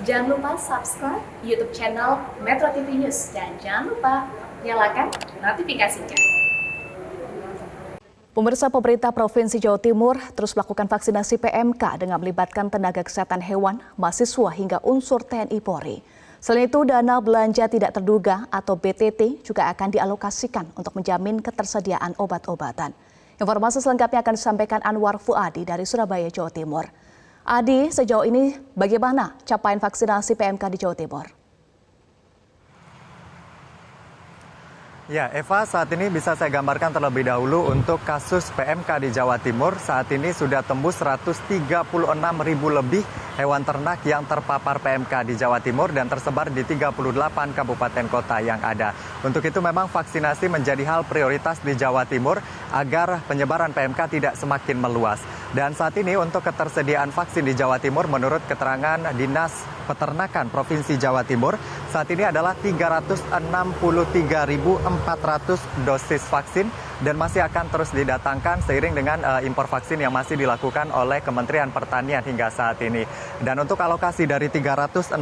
Jangan lupa subscribe YouTube channel Metro TV News dan jangan lupa nyalakan notifikasinya. Pemirsa, pemerintah Provinsi Jawa Timur terus melakukan vaksinasi PMK dengan melibatkan tenaga kesehatan hewan, mahasiswa hingga unsur TNI Polri. Selain itu, dana belanja tidak terduga atau BTT juga akan dialokasikan untuk menjamin ketersediaan obat-obatan. Informasi selengkapnya akan disampaikan Anwar Fuadi dari Surabaya, Jawa Timur. Adi, sejauh ini bagaimana capaian vaksinasi PMK di Jawa Timur? Ya, Eva, saat ini bisa saya gambarkan terlebih dahulu untuk kasus PMK di Jawa Timur. Saat ini sudah tembus 136.000 lebih hewan ternak yang terpapar PMK di Jawa Timur dan tersebar di 38 kabupaten kota yang ada. Untuk itu memang vaksinasi menjadi hal prioritas di Jawa Timur agar penyebaran PMK tidak semakin meluas. Dan saat ini untuk ketersediaan vaksin di Jawa Timur menurut keterangan Dinas Peternakan Provinsi Jawa Timur, saat ini adalah 363.400 dosis vaksin dan masih akan terus didatangkan seiring dengan impor vaksin yang masih dilakukan oleh Kementerian Pertanian hingga saat ini. Dan untuk alokasi dari 363.000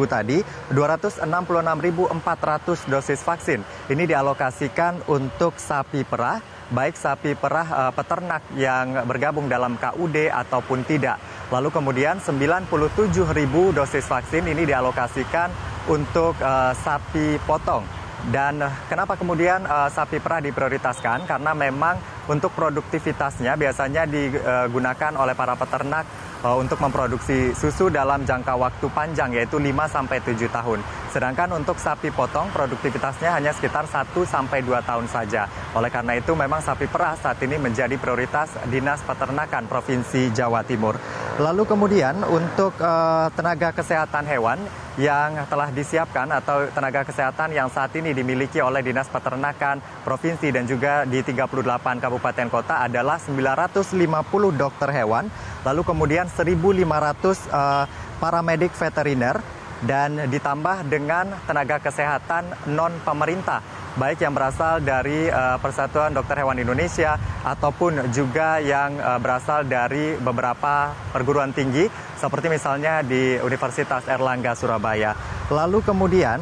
tadi, 266.400 dosis vaksin ini dialokasikan untuk sapi perah, baik sapi perah peternak yang bergabung dalam KUD ataupun tidak. Lalu kemudian 97.000 dosis vaksin ini dialokasikan untuk sapi potong. Dan kenapa kemudian sapi perah diprioritaskan? Karena memang untuk produktivitasnya biasanya digunakan oleh para peternak untuk memproduksi susu dalam jangka waktu panjang, yaitu 5-7 tahun. Sedangkan untuk sapi potong produktivitasnya hanya sekitar 1-2 tahun saja. Oleh karena itu memang sapi perah saat ini menjadi prioritas Dinas Peternakan Provinsi Jawa Timur. Lalu kemudian untuk tenaga kesehatan hewan yang telah disiapkan atau tenaga kesehatan yang saat ini dimiliki oleh Dinas Peternakan Provinsi dan juga di 38 kabupaten kota adalah 950 dokter hewan, lalu kemudian 1.500 paramedik veteriner dan ditambah dengan tenaga kesehatan non-pemerintah, baik yang berasal dari Persatuan Dokter Hewan Indonesia ataupun juga yang berasal dari beberapa perguruan tinggi seperti misalnya di Universitas Airlangga Surabaya. Lalu kemudian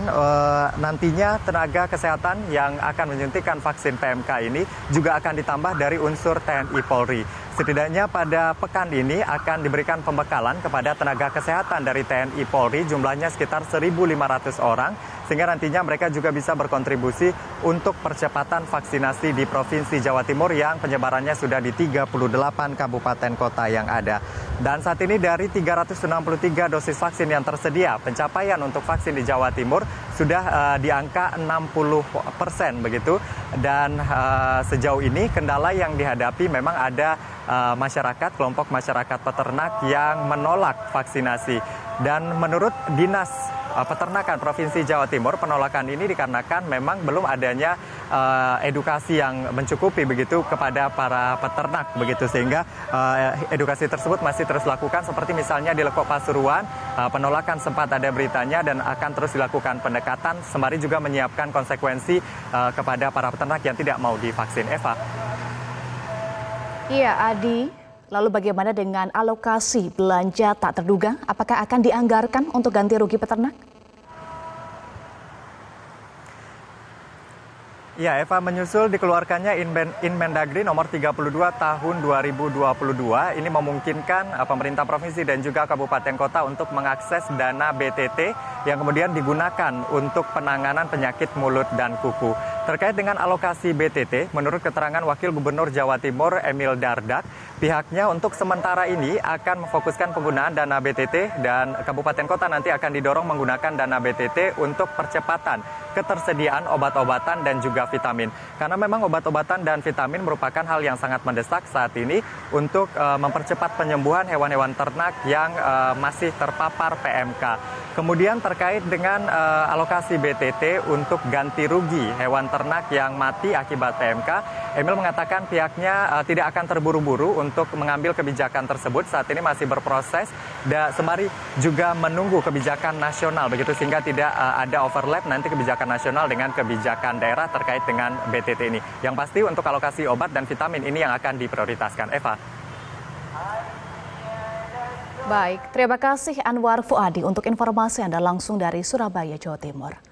nantinya tenaga kesehatan yang akan menyuntikkan vaksin PMK ini juga akan ditambah dari unsur TNI Polri. Setidaknya pada pekan ini akan diberikan pembekalan kepada tenaga kesehatan dari TNI Polri, jumlahnya sekitar 1.500 orang, sehingga nantinya mereka juga bisa berkontribusi untuk percepatan vaksinasi di Provinsi Jawa Timur yang penyebarannya sudah di 38 kabupaten kota yang ada. Dan saat ini dari 363 dosis vaksin yang tersedia, pencapaian untuk vaksin di Jawa Timur sudah di angka 60% begitu. Dan sejauh ini kendala yang dihadapi memang ada masyarakat, kelompok masyarakat peternak yang menolak vaksinasi. Dan menurut Dinas Peternakan Provinsi Jawa Timur, penolakan ini dikarenakan memang belum adanya edukasi yang mencukupi begitu kepada para peternak begitu, sehingga edukasi tersebut masih terus dilakukan seperti misalnya di Lekok Pasuruan, penolakan sempat ada beritanya dan akan terus dilakukan pendekatan sembari juga menyiapkan konsekuensi kepada para peternak yang tidak mau divaksin. Eva. Iya, Adi. Lalu bagaimana dengan alokasi belanja tak terduga? Apakah akan dianggarkan untuk ganti rugi peternak? Ya, Eva, menyusul dikeluarkannya Inmendagri nomor 32 tahun 2022, ini memungkinkan pemerintah provinsi dan juga kabupaten kota untuk mengakses dana BTT yang kemudian digunakan untuk penanganan penyakit mulut dan kuku. Terkait dengan alokasi BTT, menurut keterangan Wakil Gubernur Jawa Timur Emil Dardak, pihaknya untuk sementara ini akan memfokuskan penggunaan dana BTT dan kabupaten kota nanti akan didorong menggunakan dana BTT untuk percepatan ketersediaan obat-obatan dan juga vitamin. Karena memang obat-obatan dan vitamin merupakan hal yang sangat mendesak saat ini untuk mempercepat penyembuhan hewan-hewan ternak yang masih terpapar PMK. Kemudian terkait dengan alokasi BTT untuk ganti rugi hewan ternak yang mati akibat PMK, Emil mengatakan pihaknya tidak akan terburu-buru untuk mengambil kebijakan tersebut. Saat ini masih berproses dan sembari juga menunggu kebijakan nasional begitu, sehingga tidak ada overlap nanti kebijakan nasional dengan kebijakan daerah terkait dengan BTT ini. Yang pasti untuk alokasi obat dan vitamin ini yang akan diprioritaskan. Eva. Baik, terima kasih Anwar Fuadi untuk informasi Anda langsung dari Surabaya, Jawa Timur.